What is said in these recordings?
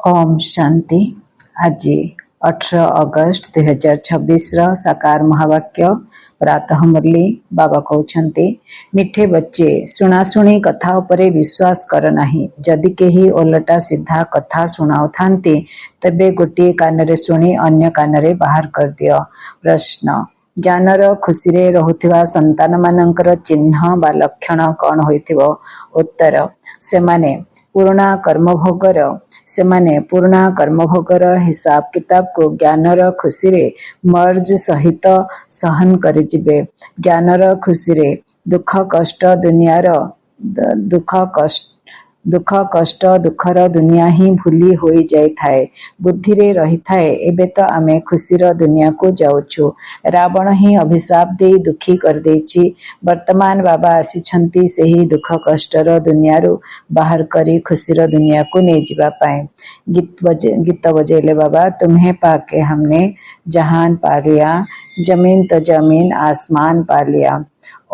ओम शांति। आज 18 अगस्त 2026 साकार महावाक्य प्रातः मुरली बाबा कहते मिठे बच्चे शुणाशुणी कथा उपरे विश्वास कर नहीं। जदि केही ओलटा सीधा कथा शुणाऊ थांती तबे गोटे कान शुणी अन्य कान बाहर कर दियो। प्रश्न ज्ञानर खुशी रे रहुथिबा संतान मानकर चिन्ह बा लक्षण कौन होइथिबो? उत्तर सेमाने पुराणा कर्मभोगर हिसाब किताब को ज्ञानर खुशी रे मर्ज सहित सहन करिजिबे। ज्ञानर खुशी रे दुख कष्ट दुखर दुनिया ही भूली होई जाई थाए। बुद्धि रे रही थाए एबे तो आमे खुशीर दुनिया को जाउछु। रावण ही अभिशाप दे दुखी कर देछि। वर्तमान बाबा आसीछंती सेही दुख कष्टर दुनिया रू बाहर करी खुशीर दुनिया को नहीं जीवा पाए। गीत बजेले बाबा तुम्हें पाके हमने जहान पा लिया, जमीन तो जमीन आसमान पा लिया।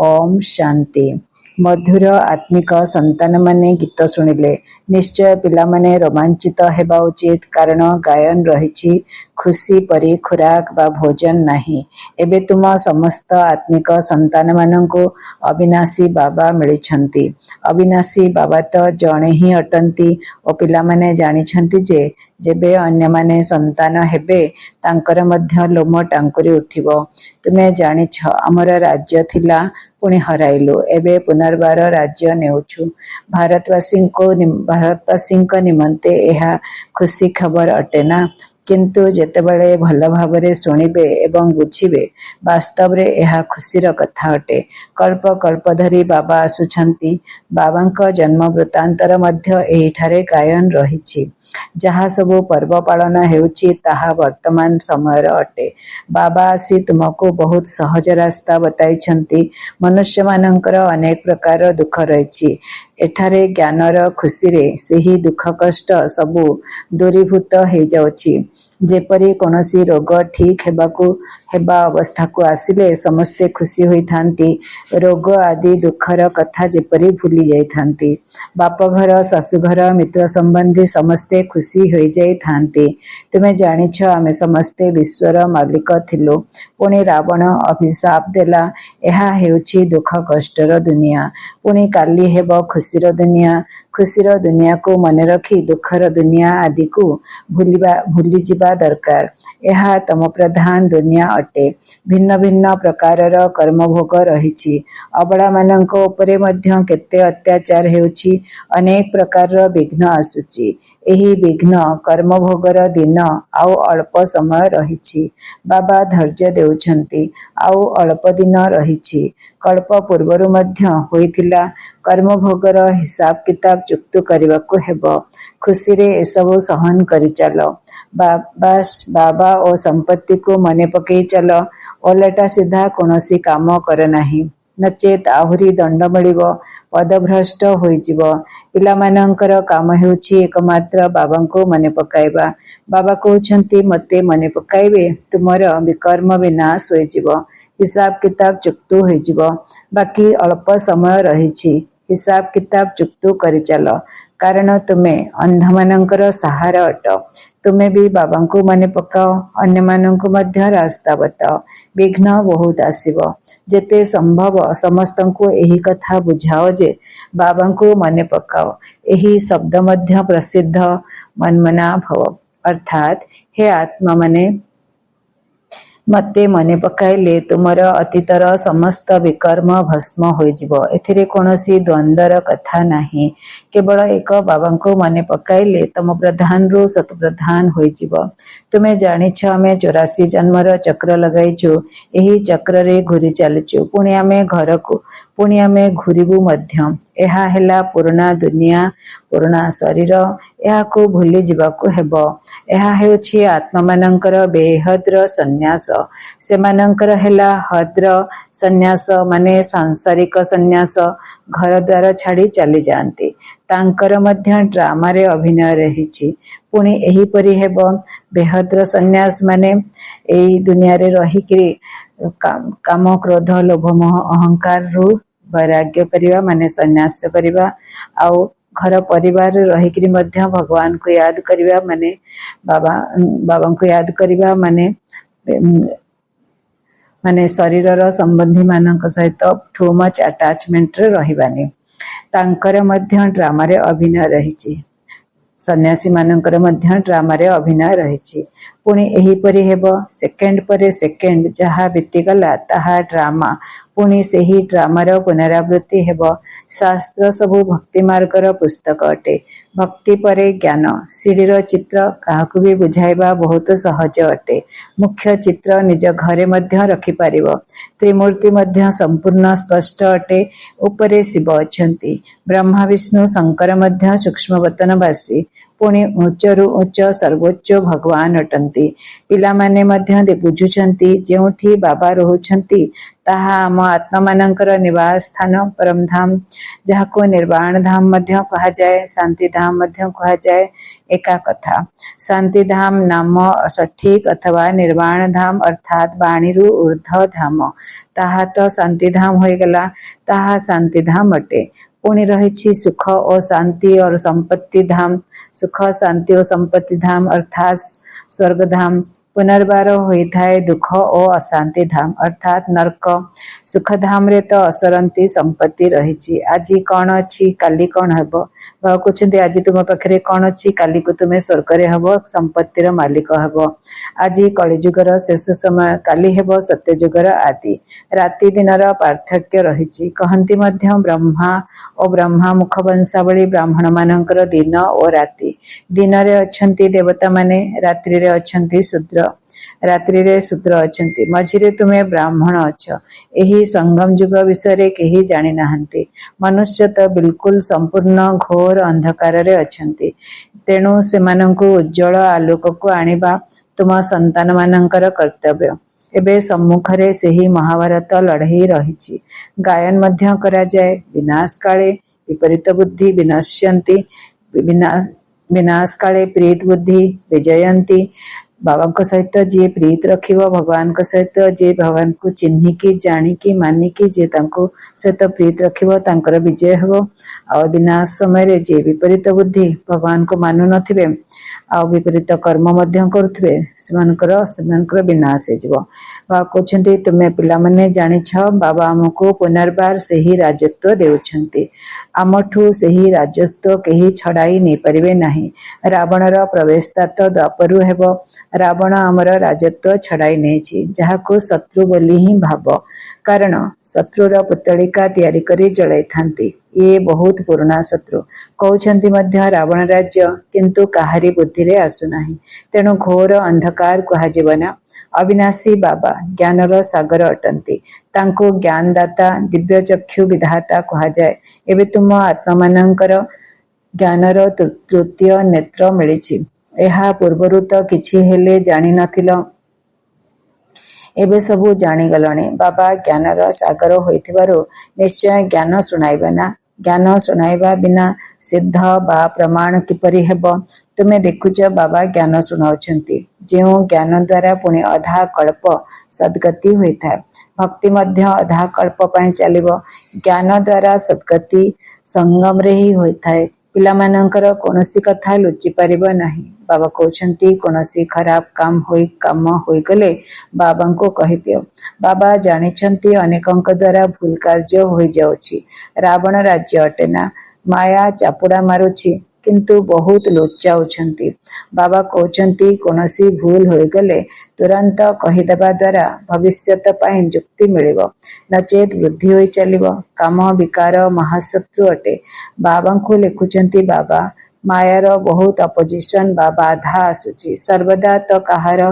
ओम शांति। मधुर आत्मिक संतान माने गीत शुणिले निश्चय पिला माने रोमांचित हेबा उचित, कारण गायन रही खुशी परी खुराक बा भोजन नहीं। एबे तुम समस्त आत्मिक संतान मानंको अविनाशी बाबा मिलिछंती। अविनाशी बाबा तो जणे ही अटंती और पिला माने जानिछंती जे जेबे अन्य माने संतान हेबे तांकर मध्य लोम टांकुरी उठिबो। तुमे जानिछ हमर राज्य थिला पुणी हराइलु, एबे पुनर्बार राज्य नेउछु। भारतवासी निमंते यह खुशी खबर अटेना, किंतु जेतेबेले भल भावरे शुणिबे एवं बुझिबे वास्तव रे यह खुशीर कथा अटे। कल्प कल्प धरी बाबा आसुछंती। बाबांक जन्म वृत्तांतर मध्य एहिठारे गायन रहिछि। जहा सबु पर्व पालन हेउछि ताहा वर्तमान समय अटे। बाबा आसी तुमको बहुत सहज रास्ता बताइछंती। मनुष्य मानंकर अनेक प्रकार दुख रहिछि। एठारे ज्ञानर खुशी रे सेही दुख कष्ट सबु दूरीभूत हो जाउछि। जेपरी कोनोसी रोग ठीक हेबा अवस्था को आसिले समस्ते खुशी होई थांती, रोग आदि दुखर कथा जेपरी भूली जाई थांती। बाप घर सासु घर मित्र संबंधी समस्ते खुशी होई जाई थांती। तुमे जानिछ आमे समस्ते विश्वर मालिक थिलु, पुणी रावण अभिशाप देला। एहा हेउछि दुख कष्टर दुनिया, पुणी काली हेब खुशीर दुनिया। खुशीर दुनिया को मने रखी दुखर दुनिया आदि को भूली जिबा दरकार। यह तम प्रधान दुनिया अटे। भिन्न भिन्न प्रकारर कर्मभोग रहिछि। अबला मानंको उपरे मध्य केते अत्याचार हेउछि। अनेक प्रकारर विघ्न आसुछि। एही विघ्न कर्मभोगर दिन आउ अल्प समय रहिछि। बाबा धैर्य देउछंती। आउ अल्प दिन रहिछि। कल्प पूर्वरु मध्य होइथिला। कर्मभोगर हिसाब किताब चुक्तु करबाकू हेबो। खुशी रे एसबु सहन करि चलो। बाबा और संपत्ति को मने पकई चलो। ओलटा सीधा कोनोसी काम कर नाही, नचेत आहुरी दंड मिलिबो, पदभ्रष्ट होइजिबो। पिला मानंकर काम हेउछि एकमात्र बाबांको मने पकाइबा। बाबा कहउछंती मते मने पकाइबे तुमर विकर्म विनाश होइजिबो, हिसाब किताब चुक्तु होइजिबो। बाकी अल्प समय रहिछि। हिसाब किताब चुक्तु करि चलो, कारण तुमे अंध मानंकर सहारा अट। तुमे भी बाबांको मने पकाओ, अन्य मानंको मध्य रास्ता बताओ। विघ्न बहुत आसिबो। जेते संभव समस्तंको एही कथा बुझाओ जे बाबांको मने पकाओ। एही शब्द मध्य प्रसिद्ध मनमना भव, अर्थात हे आत्मा माने मते मने पकाइले तुमर अतीतर समस्त विकर्म भस्म होइजिबो। एथिरे कोनोसी द्वंद्वर कथा नाही। केवल एक बाबांको मने पकाइले तम प्रधान रु शत प्रधान होइजिबो। तुमे जानिछ आमे 84 जन्मर चक्र लगाइछु। एही चक्र रे घुरी चलिछु। पुणी आमे घुरिबु मध्य। एहा हेला पुराणा दुनिया, पुराणा शरीर। एहा को भूली जिबाकू हेबो। एहा हेउछि आत्मा मानंकर बेहद्र सन्यास। से मानंकर हेला हद्र सन्यास माने सांसारिक सन्यास। घर द्वार छाड़ी चली जाती। तांकर मध्य ड्रामा रे अभिनय रहिछि। पुणी एही परी हेबो बेहद्र सन्यास माने एही दुनिया रे रहिकरी काम क्रोध लोभ मोह अहंकार रु वैराग्य करिवा माने सन्यास करिवा। आउ घर परिवार रहीकरी मध्य भगवान को याद करिबा माने बाबा को याद करिबा माने शरीर संबंधी मानक सहित टू मच अटैचमेंट रे रहिबानी। तांकर मध्य ड्रामा रे अभिनय रहिछि। सन्यासी मानकर मध्य ड्रामा रे अभिनय रहिछि। पुणी एहीपरि हेब सेकेंड परे सेकेंड जहा बीतीगला ताहा ड्रामा पुणी सेही ड्रामार पुनरावृत्ति हेब। शास्त्र सबु भक्ति मार्गर पुस्तक अटे। भक्ति परे ज्ञान सीढ़ीर चित्र काहाकु भी बुझाइबा बहुत सहज अटे। मुख्य चित्र निज घरे मध्य रखि पारिबो। त्रिमूर्ति मध्य संपूर्ण स्पष्ट अटे। उपरे शिव अछंती, ब्रह्मा विष्णु शंकर मध्य सूक्ष्मवतनवासी पुणी उच्चरु उच्च सर्वोच्च भगवान अटंती। पिलामाने मध्य बुझुछंती जेउठी बाबा रहुछंती ताहा आम आत्मा मानकर निवास स्थान परम धाम, जहाको निर्वाण धाम मध्य कहा जाए, शांति धाम मध्य कहा जाए। एका कथा शांति धाम नाम सठिक अथवा निर्वाण धाम अर्थात वाणीरु ऊर्ध्व धाम ताहा तो शांति धाम होई गला, ताहा शांति धाम अटे। पुणी रही सुख और शांति और संपत्ति धाम। सुख शांति और संपत्ति धाम अर्थात स्वर्ग धाम। पुनर्बार होइथाए दुख और अशांति धाम अर्थात नरक। सुख धाम रे तो असरंती संपत्ति रही। आज कौन अच्छी काली कौन हेब। बाबा कहते आज तुम पाखे कौन अच्छी काली को तुम्हें स्वर्ग रे हेब, संपत्तिर मालिक हेब। आज कलिजुगर शेष समय, काली हेब सत्यजुगर आदि। राति दिनर पार्थक्य रही। कहती मध्य ब्रह्मा और ब्रह्मा मुख वंशावली ब्राह्मण मानकर दिन और राति। दिन रे अछंती देवता माने, रात्रि रे अछंती शूद्र। रात्रि रे शूद्र अछंती, मझिरे तुमे ब्राह्मण अछ। एही संगम युग विषय केही जानि नाहंती। मनुष्य तो बिल्कुल संपूर्ण घोर अंधकार रे अछंती। तेणु सेमानंकु उज्जवल आलोक को आनिबा तुम संतान मानकर कर्तव्य। एबे सम्मुखरे सेही महाभारत लड़ाई रही। गायन मध्य करा जाए। विनाश काले विपरीत बुद्धि विनश्यन्ति, विनाश काले प्रीत बुद्धि विजयंती। बाबा को सहित जी प्रीत रखिब, भगवान को सहित जी भगवान को चिन्हिकी जानिकी मानिकी जे तांको सहित प्रीत रखिब तांकर विजय हेब। आ विनाश समय रे जे विपरीत बुद्धि भगवान को मानु नथिबे आ विपरीत कर्म मध्य करुथिबे सेमानकर विनाश हे जिवो। बाबा कहछन्ती तुमे पिला माने जानिछ बाबा हमको पुनर्बार सेही राजत्व देउछन्ती। आमठू सेही राजत्व केही छड़ाई नै परिबे नाही। रावणर प्रवेशता तो द्वापरु हेब। रावण आमर राजत्व छड़ाई नेछि, जहाको शत्रु बोली ही भाव। कारण शत्रुर पुतलिका तैयारी करी जलाई थांती। ये बहुत पुराना शत्रु कहउछन्ती मध्य रावण राज्य किंतु काहारी बुद्धि रे आसु नाही। तेणु घोर अंधकार कुहाजिबना। अविनाशी बाबा ज्ञानर सागर अटंती। तांको ज्ञानदाता दिव्य चक्षु विधाता कहा जाए। एबे तुम आत्मा मानकर ज्ञानर तृतीय नेत्र मिलिछि। एहा पूर्वरु तो किछि हेले जानि नथिलो, एबे सबु जानि गलणे। बाबा ज्ञानर सागर होइथिबारु निश्चय ज्ञान सुनाइबे ना। ज्ञान सुनाइबा बिना सिद्ध बा प्रमाण किपरि हेब। तुमे देखुच बाबा ज्ञान सुनाउछन्ती, जेउ ज्ञान द्वारा पुणी अधा कल्प सद्गति होइथाय। भक्ति मध्य अधा कल्प पय चलिबो। ज्ञान द्वारा सद्गति संगम रे ही होइथाय। पिला मानकर कोनोसी कथा लुचि परिबो नाही। बाबा कहउछन्ती कोनोसी खराब काम होई गले बाबा को कहि दियो। बाबा जानिछन्ती अनेकंक द्वारा भूल कार्य होई जाउछि। रावण राज्य अटेना, माया चापुड़ा मारुछि किंतु बहुत लोचाउछन्ती। बाबा कहउछन्ती कोनोसी भूल होई गले तुरंत कहिदेबा द्वारा भविष्यत पय युक्ति मिलिबो, नचेत वृद्धि होई चलिबो। काम विकार महाशत्रु अटे। बाबा को लिखुछन्ती बाबा मायार बहुत अपोजिशन बा बाधा आसुची। सर्वदा तो कहार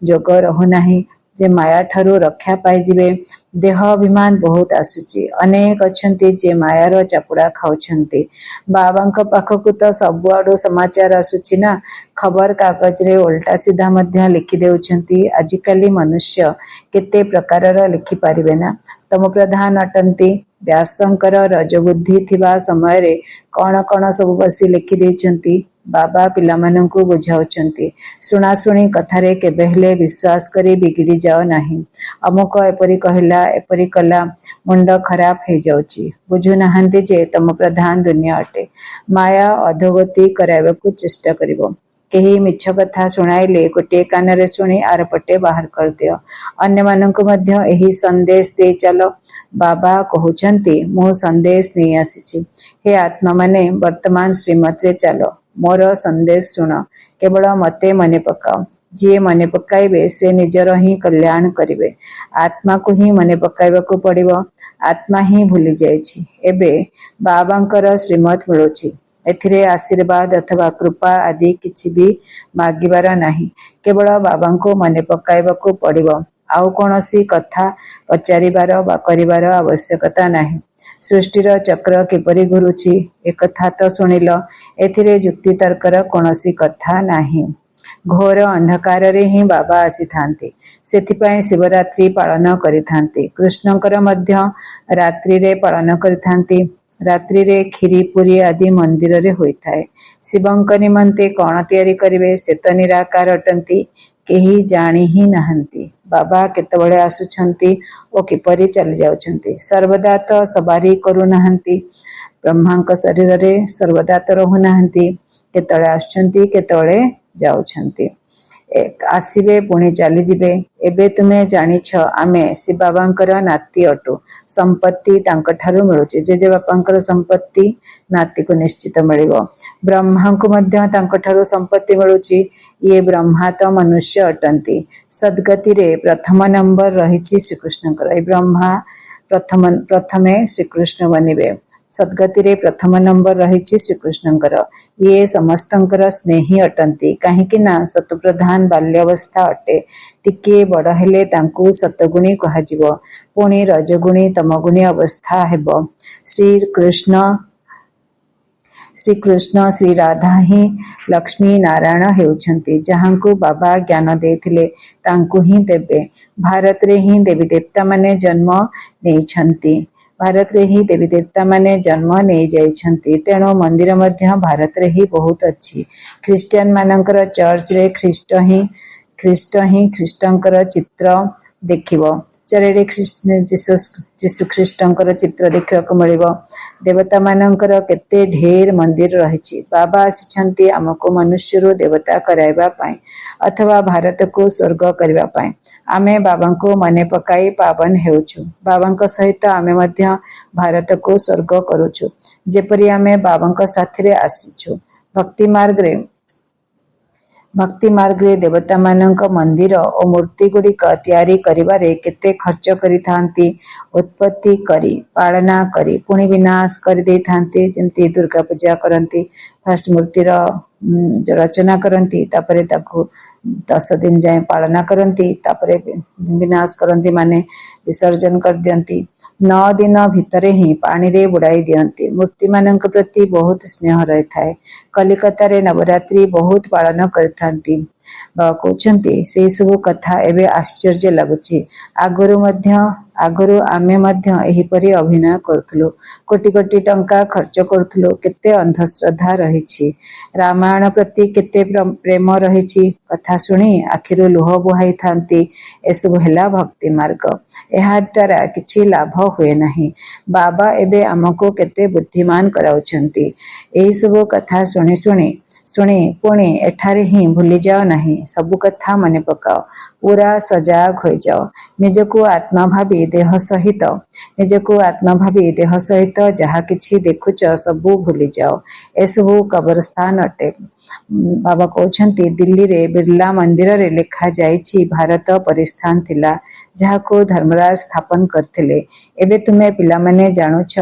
जोग रहु नाही जे माया ठारू रक्षा पाई जिवे। देह अभिमान बहुत आसुची। अनेक अछंती जे मायार चापुड़ा खाउछन्ती। बाबांक पाखकु तो सबुआडू समाचार आसुची ना। खबर कागज रे उल्टा सीधा मध्य लिखि देउछन्ती। आजिकाली मनुष्य केते प्रकारर लिखि पारिबे ना। तम प्रधान अटंती। ବ୍ୟାସଙ୍କର ରଜବୁଦ୍ଧି ଥିବା ସମୟରେ କଣ କଣ ସବୁ ବସି ଲେଖିଦେଇଛନ୍ତି ବାବା ପିଲାମାନଙ୍କୁ ବୁଝାଉଛନ୍ତି। ଶୁଣାଶୁଣି କଥାରେ କେବେ ହେଲେ ବିଶ୍ୱାସ କରି ବିଗିଡ଼ି ଯାଅ ନାହିଁ। ଅମୁକ ଏପରି କହିଲା, ଏପରି କଲା, ମୁଣ୍ଡ ଖରାପ ହେଇଯାଉଛି। ବୁଝୁନାହାନ୍ତି ଯେ ତମ ପ୍ରଧାନ ଦୁନିଆ ଅଟେ। ମାୟା ଅଧୋଗତି କରାଇବାକୁ ଚେଷ୍ଟା କରିବ। କେହି ମିଛ କଥା ଶୁଣାଇଲେ ଗୋଟିଏ କାନରେ ଶୁଣି ଆରପଟେ ବାହାର କରିଦିଅ। ଅନ୍ୟମାନଙ୍କୁ ମଧ୍ୟ ଏହି ସନ୍ଦେଶ ଦେଇ ଚାଲ। ବାବା କହୁଛନ୍ତି, ମୁଁ ସନ୍ଦେଶ ନେଇ ଆସିଛି। ହେ ଆତ୍ମାମାନେ, ବର୍ତ୍ତମାନ ଶ୍ରୀମତରେ ଚାଲ। ମୋର ସନ୍ଦେଶ ଶୁଣ। କେବଳ ମୋତେ ମନେ ପକାଅ। ଯିଏ ମନେ ପକାଇବେ ସେ ନିଜର ହିଁ କଲ୍ୟାଣ କରିବେ। ଆତ୍ମାକୁ ହିଁ ମନେ ପକାଇବାକୁ ପଡ଼ିବ। ଆତ୍ମା ହିଁ ଭୁଲି ଯାଇଛି। ଏବେ ବାବାଙ୍କର ଶ୍ରୀମତ ମିଳୁଛି। ଏଥିରେ ଆଶୀର୍ବାଦ ଅଥବା କୃପା ଆଦି କିଛି ବି ମାଗିବାର ନାହିଁ। କେବଳ ବାବାଙ୍କୁ ମନେ ପକାଇବାକୁ ପଡ଼ିବ। ଆଉ କୌଣସି କଥା ପଚାରିବାର ବା କରିବାର ଆବଶ୍ୟକତା ନାହିଁ। ସୃଷ୍ଟିର ଚକ୍ର କିପରି ଘୁରୁଛି ଏକଥା ତ ଶୁଣିଲ। ଏଥିରେ ଯୁକ୍ତିତର୍କର କୌଣସି କଥା ନାହିଁ। ଘୋର ଅନ୍ଧକାରରେ ହିଁ ବାବା ଆସିଥାନ୍ତି। ସେଥିପାଇଁ ଶିବରାତ୍ରି ପାଳନ କରିଥାନ୍ତି। କୃଷ୍ଣଙ୍କର ମଧ୍ୟ ରାତ୍ରିରେ ପାଳନ କରିଥାନ୍ତି। ରାତ୍ରିରେ କ୍ଷୀରି ପୁରୀ ଆଦି ମନ୍ଦିରରେ ହୋଇଥାଏ। ଶିବଙ୍କ ନିମନ୍ତେ କଣ ତିଆରି କରିବେ ସେ ତ ନିରାକାର ଅଟନ୍ତି। କେହି ଜାଣି ହିଁ ନାହାନ୍ତି ବାବା କେତେବେଳେ ଆସୁଛନ୍ତି ଓ କିପରି ଚାଲି ଯାଉଛନ୍ତି। ସର୍ବଦା ତ ସବାରି କରୁନାହାନ୍ତି। ବ୍ରହ୍ମାଙ୍କ ଶରୀରରେ ସର୍ବଦା ତ ରହୁନାହାନ୍ତି। କେତେବେଳେ ଆସୁଛନ୍ତି, କେତେବେଳେ ଯାଉଛନ୍ତି। ଆସିବେ ପୁଣି ଚାଲିଯିବେ। ଏବେ ତୁମେ ଜାଣିଛ ଆମେ ଶିବବାବାଙ୍କର ନାତି ଅଟୁ। ସମ୍ପତ୍ତି ତାଙ୍କଠାରୁ ମିଳୁଛି। ଜେଜେବାପାଙ୍କର ସମ୍ପତ୍ତି ନାତିକୁ ନିଶ୍ଚିତ ମିଳିବ। ବ୍ରହ୍ମାଙ୍କୁ ମଧ୍ୟ ତାଙ୍କଠାରୁ ସମ୍ପତ୍ତି ମିଳୁଛି। ଇଏ ବ୍ରହ୍ମା ତ ମନୁଷ୍ୟ ଅଟନ୍ତି। ସଦ୍ଗତିରେ ପ୍ରଥମ ନମ୍ବର ରହିଛି ଶ୍ରୀକୃଷ୍ଣଙ୍କର। ଏ ବ୍ରହ୍ମା ପ୍ରଥମେ ଶ୍ରୀକୃଷ୍ଣ ବନିବେ। ସଦ୍ଗତିରେ ପ୍ରଥମ ନମ୍ବର ରହିଛି ଶ୍ରୀକୃଷ୍ଣଙ୍କର। ଇଏ ସମସ୍ତଙ୍କର ସ୍ନେହୀ ଅଟନ୍ତି। କାହିଁକି ନା ସତପ୍ରଧାନ ବାଲ୍ୟାବସ୍ଥା ଅଟେ। ଟିକିଏ ବଡ଼ ହେଲେ ତାଙ୍କୁ ସତଗୁଣୀ କୁହାଯିବ। ପୁଣି ରଜଗୁଣୀ ତମଗୁଣୀ ଅବସ୍ଥା ହେବ। ଶ୍ରୀକୃଷ୍ଣ ଶ୍ରୀରାଧା ହିଁ ଲକ୍ଷ୍ମୀ ନାରାୟଣ ହେଉଛନ୍ତି। ଯାହାଙ୍କୁ ବାବା ଜ୍ଞାନ ଦେଇଥିଲେ ତାଙ୍କୁ ହିଁ ଦେବେ। ଭାରତରେ ହିଁ ଦେବୀ ଦେବତାମାନେ ଜନ୍ମ ନେଇଛନ୍ତି। ଭାରତରେ ହିଁ ଦେବୀ ଦେବତାମାନେ ଜନ୍ମ ନେଇଯାଇଛନ୍ତି। ତେଣୁ ମନ୍ଦିର ମଧ୍ୟ ଭାରତରେ ହିଁ ବହୁତ ଅଛି। ଖ୍ରୀଷ୍ଟିଆନ ମାନଙ୍କର ଚର୍ଚ୍ଚରେ ଖ୍ରୀଷ୍ଟଙ୍କର ଚିତ୍ର ଦେଖିବ। ଚାରିଆଡ଼େ ଯୀଶୁଖ୍ରୀଷ୍ଟଙ୍କର ଚିତ୍ର ଦେଖିବାକୁ ମିଳିବ। ଦେବତାମାନଙ୍କର କେତେ ଢେର ମନ୍ଦିର ରହିଛି। ବାବା ଆସିଛନ୍ତି ଆମକୁ ମନୁଷ୍ୟରୁ ଦେବତା କରାଇବା ପାଇଁ ଅଥବା ଭାରତକୁ ସ୍ୱର୍ଗ କରିବା ପାଇଁ। ଆମେ ବାବାଙ୍କୁ ମନେ ପକାଇ ପାବନ ହେଉଛୁ। ବାବାଙ୍କ ସହିତ ଆମେ ମଧ୍ୟ ଭାରତକୁ ସ୍ୱର୍ଗ କରୁଛୁ। ଯେପରି ଆମେ ବାବାଙ୍କ ସାଥିରେ ଆସିଛୁ। ଭକ୍ତି ମାର୍ଗରେ ଦେବତାମାନଙ୍କ ମନ୍ଦିର ଓ ମୂର୍ତ୍ତି ଗୁଡ଼ିକ ତିଆରି କରିବାରେ କେତେ ଖର୍ଚ୍ଚ କରିଥାନ୍ତି। ଉତ୍ପତ୍ତି କରି, ପାଳନା କରି, ପୁଣି ବିନାଶ କରିଦେଇଥାନ୍ତି। ଯେମିତି ଦୁର୍ଗା ପୂଜା କରନ୍ତି। ଫାଷ୍ଟ ମୂର୍ତ୍ତିର ରଚନା କରନ୍ତି, ତାପରେ ତାକୁ 10 ଦିନ ଯାଏଁ ପାଳନା କରନ୍ତି, ତାପରେ ବିନାଶ କରନ୍ତି ମାନେ ବିସର୍ଜନ କରିଦିଅନ୍ତି। 9 ଦିନ ଭିତରେ ହିଁ ପାଣିରେ ବୁଡ଼ାଇ ଦିଅନ୍ତି। ମୂର୍ତ୍ତିମାନଙ୍କ ପ୍ରତି ବହୁତ ସ୍ନେହ ରହିଥାଏ। କଲିକତାରେ ନବରାତ୍ରି ବହୁତ ପାଳନ କରିଥାନ୍ତି। ବାବା କହୁଛନ୍ତି ସେଇ ସବୁ କଥା ଏବେ ଆଶ୍ଚର୍ଯ୍ୟ ଲାଗୁଛି। ଆଗରୁ ଆମେ ମଧ୍ୟ ଏହିପରି ଅଭିନୟ କରୁଥିଲୁ। କୋଟି କୋଟି ଟଙ୍କା ଖର୍ଚ୍ଚ କରୁଥିଲୁ। କେତେ ଅନ୍ଧଶ୍ରଦ୍ଧା ରହିଛି। ରାମାୟଣ ପ୍ରତି କେତେ ପ୍ରେମ ରହିଛି। କଥା ଶୁଣି ଆଖିରୁ ଲୁହ ବୁହାଇଥାନ୍ତି। ଏସବୁ ହେଲା ଭକ୍ତି ମାର୍ଗ। ଏହା ଦ୍ୱାରା କିଛି ଲାଭ ହୁଏ ନାହିଁ। ବାବା ଏବେ ଆମକୁ କେତେ ବୁଦ୍ଧିମାନ କରାଉଛନ୍ତି। ଏହିସବୁ କଥା ଶୁଣି ପୁଣି ଏଠାରେ ହିଁ ଭୁଲିଯାଅ ନାହିଁ। ସବୁ କଥା ମନେ ପକାଅ। ପୁରା ସଜାଗ ହୋଇଯାଅ। ନିଜକୁ ଆତ୍ମା ଭାବି ଦେହ ସହିତ ଯାହା କିଛି ଦେଖୁଛ ସବୁ ଭୁଲିଯାଅ। ଏସବୁ କବରସ୍ଥାନ ଅଟେ। ବାବା କହୁଛନ୍ତି ଦିଲ୍ଲୀରେ ବିର୍ଲା ମନ୍ଦିରରେ ଲେଖାଯାଇଛି ଭାରତ ପରିସ୍ଥାନ ଥିଲା, ଯାହାକୁ ଧର୍ମରାଜ ସ୍ଥାପନ କରିଥିଲେ। ଏବେ ତୁମେ ପିଲାମାନେ ଜାଣୁଛ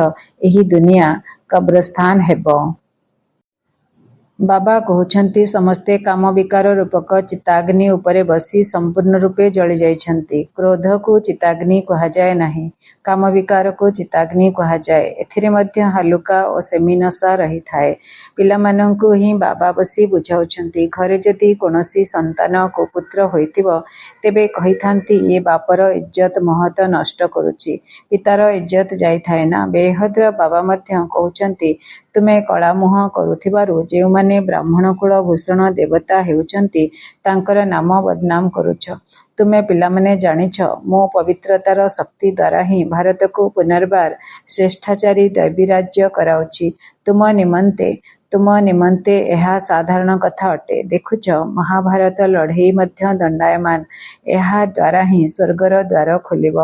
ଏହି ଦୁନିଆ କବରସ୍ଥାନ ହେବ। ବାବା କହୁଛନ୍ତି ସମସ୍ତେ କାମ ବିକାର ରୂପକ ଚିତାଗ୍ନି ଉପରେ ବସି ସମ୍ପୂର୍ଣ୍ଣ ରୂପେ ଜଳି ଯାଇଛନ୍ତି। କ୍ରୋଧକୁ ଚିତାଗ୍ନି କୁହାଯାଏ ନାହିଁ, କାମ ବିକାରକୁ ଚିତାଗ୍ନି କୁହାଯାଏ। ଏଥିରେ ମଧ୍ୟ ହାଲୁକା ଓ ସେମିନଶା ରହିଥାଏ। ପିଲାମାନଙ୍କୁ ହିଁ ବାବା ବସି ବୁଝାଉଛନ୍ତି। ଘରେ ଯଦି କୌଣସି ସନ୍ତାନ କୁପୁତ୍ର ହୋଇଥିବ ତେବେ କହିଥାନ୍ତି ଇଏ ବାପର ଇଜ୍ଜତ ମହତ ନଷ୍ଟ କରୁଛି। ପିତାର ଇଜ୍ଜତ ଯାଇଥାଏ ନା। ବେହଦର ବାବା ମଧ୍ୟ କହୁଛନ୍ତି ତୁମେ କଳାମୁହଁ କରୁଥିବାରୁ ଯେଉଁମାନେ ବ୍ରାହ୍ମଣକୁଳ ଭୂଷଣ ଦେବତା ହେଉଛନ୍ତି ତାଙ୍କର ନାମ ବଦନାମ କରୁଛ। ତୁମେ ପିଲାମାନେ ଜାଣିଛ ମୁଁ ପବିତ୍ରତାର ଶକ୍ତି ଦ୍ୱାରା ହିଁ ଭାରତକୁ ପୁନର୍ବାର ଶ୍ରେଷ୍ଠାଚାରୀ ଦୈବୀରାଜ୍ୟ କରାଉଛି। ତୁମ ନିମନ୍ତେ ଏହା ସାଧାରଣ କଥା ଅଟେ। ଦେଖୁଛ ମହାଭାରତ ଲଢ଼େଇ ମଧ୍ୟ ଦଣ୍ଡାୟମାନ। ଏହା ଦ୍ୱାରା ହିଁ ସ୍ୱର୍ଗର ଦ୍ୱାର ଖୋଲିବ।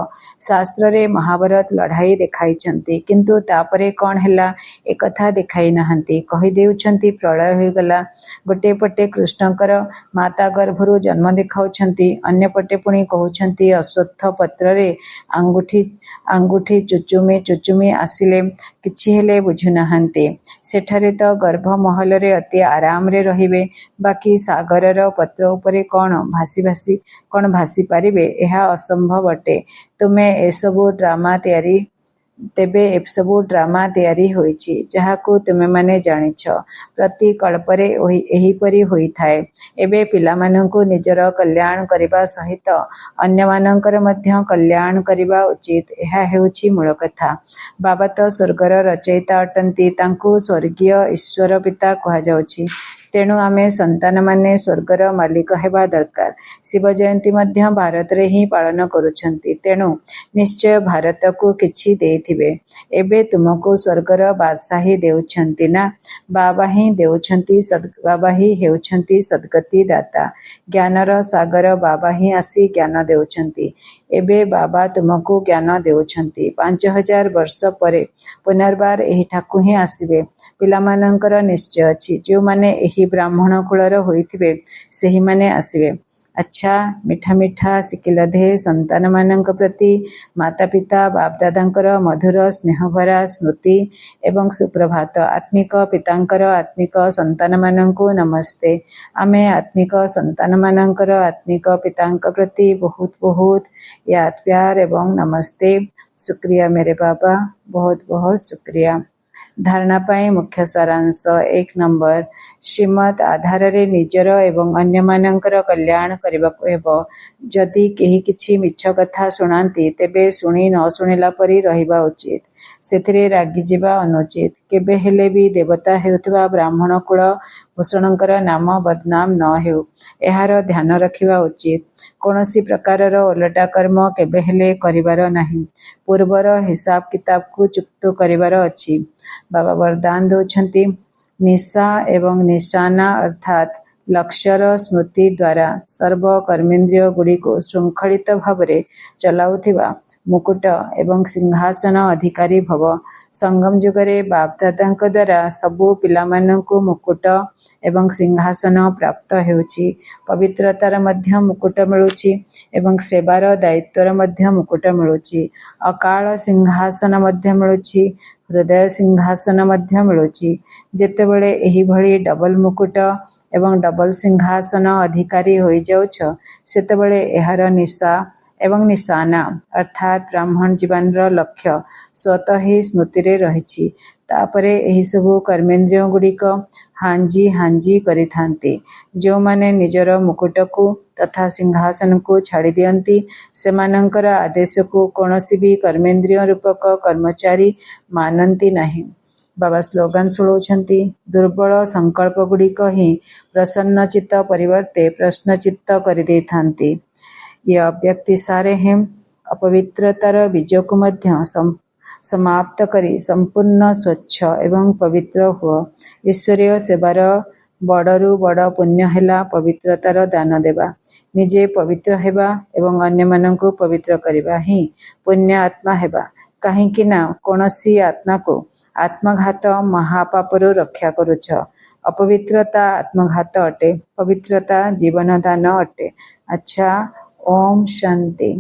ଶାସ୍ତ୍ରରେ ମହାଭାରତ ଲଢ଼ାଇ ଦେଖାଇଛନ୍ତି, କିନ୍ତୁ ତାପରେ କ'ଣ ହେଲା ଏକଥା ଦେଖାଇ ନାହାନ୍ତି। କହିଦେଉଛନ୍ତି ପ୍ରଳୟ ହୋଇଗଲା। ଗୋଟିଏ ପଟେ କୃଷ୍ଣଙ୍କର ମାତା ଗର୍ଭରୁ ଜନ୍ମ ଦେଖାଉଛନ୍ତି, ଅନ୍ୟପଟେ ପୁଣି କହୁଛନ୍ତି ଅଶ୍ୱତ୍ଥ ପତ୍ରରେ ଆଙ୍ଗୁଠି ଚୁଚୁମି ଆସିଲେ କିଛି ହେଲେ ବୁଝୁନାହାନ୍ତି। ସେଠାରେ ତ ଗର୍ଭମହଲରେ ଅତି ଆରାମରେ ରହିବେ, ବାକି ସାଗରର ପତ୍ର ଉପରେ କ'ଣ ଭାସି ପାରିବେ? ଏହା ଅସମ୍ଭବ ଅଟେ। ତେବେ ଏସବୁ ଡ୍ରାମା ତିଆରି ହୋଇଛି, ଯାହାକୁ ତୁମେମାନେ ଜାଣିଛ। ପ୍ରତି କଳ୍ପରେ ଏହିପରି ହୋଇଥାଏ। ଏବେ ପିଲାମାନଙ୍କୁ ନିଜର କଲ୍ୟାଣ କରିବା ସହିତ ଅନ୍ୟମାନଙ୍କର ମଧ୍ୟ କଲ୍ୟାଣ କରିବା ଉଚିତ। ଏହା ହେଉଛି ମୂଳ କଥା। ବାବା ତ ସ୍ୱର୍ଗର ରଚୟିତା ଅଟନ୍ତି, ତାଙ୍କୁ ସ୍ୱର୍ଗୀୟ ଈଶ୍ୱର ପିତା କୁହାଯାଉଛି। ତେଣୁ ଆମେ ସନ୍ତାନମାନେ ସ୍ୱର୍ଗର ମାଲିକ ହେବା ଦରକାର। ଶିବ ଜୟନ୍ତୀ ମଧ୍ୟ ଭାରତରେ ହିଁ ପାଳନ କରୁଛନ୍ତି, ତେଣୁ ନିଶ୍ଚୟ ଭାରତକୁ କିଛି ଦେଇଥିବେ। ଏବେ ତୁମକୁ ସ୍ୱର୍ଗର ବାଦଶାହୀ ଦେଉଛନ୍ତି ନା? ବାବା ହିଁ ହେଉଛନ୍ତି ସଦ୍ଗତି ଦାତା। ଜ୍ଞାନର ସାଗର ବାବା ହିଁ ଆସି ଜ୍ଞାନ ଦେଉଛନ୍ତି। ଏବେ ବାବା ତୁମକୁ ଜ୍ଞାନ ଦେଉଛନ୍ତି। 5000 ବର୍ଷ ପରେ ପୁନର୍ବାର ଏହିଠାକୁ ହିଁ ଆସିବେ। ପିଲାମାନଙ୍କର ନିଶ୍ଚୟ ଅଛି, ଯେଉଁମାନେ ଏହି ବ୍ରାହ୍ମଣ କୁଳର ହୋଇଥିବେ ସେହିମାନେ ଆସିବେ। ଆଚ୍ଛା, ମିଠା ଶିକିଲଧେ ସନ୍ତାନମାନଙ୍କ ପ୍ରତି ମାତାପିତା ବାପଦାଦାଙ୍କର ମଧୁର ସ୍ନେହଭରା ସ୍ମୃତି ଏବଂ ସୁପ୍ରଭାତ। ଆତ୍ମିକ ପିତାଙ୍କର ଆତ୍ମିକ ସନ୍ତାନମାନଙ୍କୁ ନମସ୍ତେ। ଆମେ ଆତ୍ମିକ ସନ୍ତାନମାନଙ୍କର ଆତ୍ମିକ ପିତାଙ୍କ ପ୍ରତି ବହୁତ ବହୁତ याद प्यार ଏବଂ ନମସ୍ତେ। ଶୁକ୍ରିୟା मेरे बाबा, ବହୁତ ବହୁତ ଶୁକ୍ରିୟା। ଧାରଣା ପାଇଁ ମୁଖ୍ୟ ସାରାଂଶ 1 ନମ୍ବର, ଶ୍ରୀମତ୍ ଆଧାରରେ ନିଜର ଏବଂ ଅନ୍ୟମାନଙ୍କର କଲ୍ୟାଣ କରିବାକୁ ହେବ। ଯଦି କେହି କିଛି ମିଛ କଥା ଶୁଣାନ୍ତି ତେବେ ଶୁଣି ନ ଶୁଣିଲା ପରି ରହିବା ଉଚିତ। ସେଥିରେ ରାଗିଯିବା ଅନୁଚିତ। କେବେ ହେଲେ ବି ଦେବତା ହେଉଥିବା ବ୍ରାହ୍ମଣ କୁଳ ଭୂଷଣଙ୍କର ନାମ ବଦନାମ ନ ହେଉ, ଏହାର ଧ୍ୟାନ ରଖିବା ଉଚିତ। କୌଣସି ପ୍ରକାରର ଓଲଟା କର୍ମ କେବେ ହେଲେ କରିବାର ନାହିଁ। ପୂର୍ବର ହିସାବ କିତାବକୁ ଚୁକ୍ତ କରିବାର ଅଛି। ବାବା ବରଦାନ ଦେଉଛନ୍ତି, ନିଶା ଏବଂ ନିଶାନା ଅର୍ଥାତ୍ ଲକ୍ଷ୍ୟର ସ୍ମୃତି ଦ୍ୱାରା ସର୍ବ କର୍ମେନ୍ଦ୍ରିୟ ଗୁଡ଼ିକୁ ଶୃଙ୍ଖଳିତ ଭାବରେ ଚଲାଉଥିବା ମୁକୁଟ ଏବଂ ସିଂହାସନ ଅଧିକାରୀ ଭବ। ସଙ୍ଗମ ଯୁଗରେ ବାପଦାଦାଙ୍କ ଦ୍ୱାରା ସବୁ ପିଲାମାନଙ୍କୁ ମୁକୁଟ ଏବଂ ସିଂହାସନ ପ୍ରାପ୍ତ ହେଉଛି। ପବିତ୍ରତାର ମଧ୍ୟ ମୁକୁଟ ମିଳୁଛି ଏବଂ ସେବାର ଦାୟିତ୍ୱର ମଧ୍ୟ ମୁକୁଟ ମିଳୁଛି। ଅକାଳ ସିଂହାସନ ମଧ୍ୟ ମିଳୁଛି, ହୃଦୟ ସିଂହାସନ ମଧ୍ୟ ମିଳୁଛି। ଯେତେବେଳେ ଏହିଭଳି ଡବଲ ମୁକୁଟ ଏବଂ ଡବଲ ସିଂହାସନ ଅଧିକାରୀ ହୋଇଯାଉଛ, ସେତେବେଳେ ଏହାର ନିଶା ଏବଂ ନିଶାନା ଅର୍ଥାତ୍ ବ୍ରାହ୍ମଣ ଜୀବନର ଲକ୍ଷ୍ୟ ସ୍ୱତଃ ହିଁ ସ୍ମୃତିରେ ରହିଛି। ତାପରେ ଏହିସବୁ କର୍ମେନ୍ଦ୍ରିୟ ଗୁଡ଼ିକ ହାଞ୍ଜି କରିଥାନ୍ତି। ଯେଉଁମାନେ ନିଜର ମୁକୁଟକୁ ତଥା ସିଂହାସନକୁ ଛାଡ଼ି ଦିଅନ୍ତି, ସେମାନଙ୍କର ଆଦେଶକୁ କୌଣସି ବି କର୍ମେନ୍ଦ୍ରିୟ ରୂପକ କର୍ମଚାରୀ ମାନନ୍ତି ନାହିଁ। ବାବା ସ୍ଲୋଗାନ ଶୁଣାଉଛନ୍ତି, ଦୁର୍ବଳ ସଂକଳ୍ପଗୁଡ଼ିକ ହିଁ ପ୍ରସନ୍ନଚିତ୍ତ ପରିବର୍ତ୍ତେ ପ୍ରଶ୍ନଚିତ୍ତ କରିଦେଇଥାନ୍ତି। ୟ ବ୍ୟକ୍ତିସାରେ ହେଁ ଅପବିତ୍ରତାର ବୀଜକୁ ମଧ୍ୟ ସମାପ୍ତ କରି ସମ୍ପୂର୍ଣ୍ଣ ସ୍ୱଚ୍ଛ ଏବଂ ପବିତ୍ର ହୁଅ। ଈଶ୍ୱରୀୟ ସେବାର ବଡ଼ରୁ ବଡ଼ ପୁଣ୍ୟ ହେଲା ପବିତ୍ରତାର ଦାନ ଦେବା। ନିଜେ ପବିତ୍ର ହେବା ଏବଂ ଅନ୍ୟମାନଙ୍କୁ ପବିତ୍ର କରିବା ହିଁ ପୁଣ୍ୟ ଆତ୍ମା ହେବା। କାହିଁକି ନା କୌଣସି ଆତ୍ମାକୁ ଆତ୍ମଘାତ ମହାପାପରୁ ରକ୍ଷା କରୁଛ। ଅପବିତ୍ରତା ଆତ୍ମଘାତ ଅଟେ, ପବିତ୍ରତା ଜୀବନଦାନ ଅଟେ। ଆଚ୍ଛା, ଓମ୍ ଶାନ୍ତି।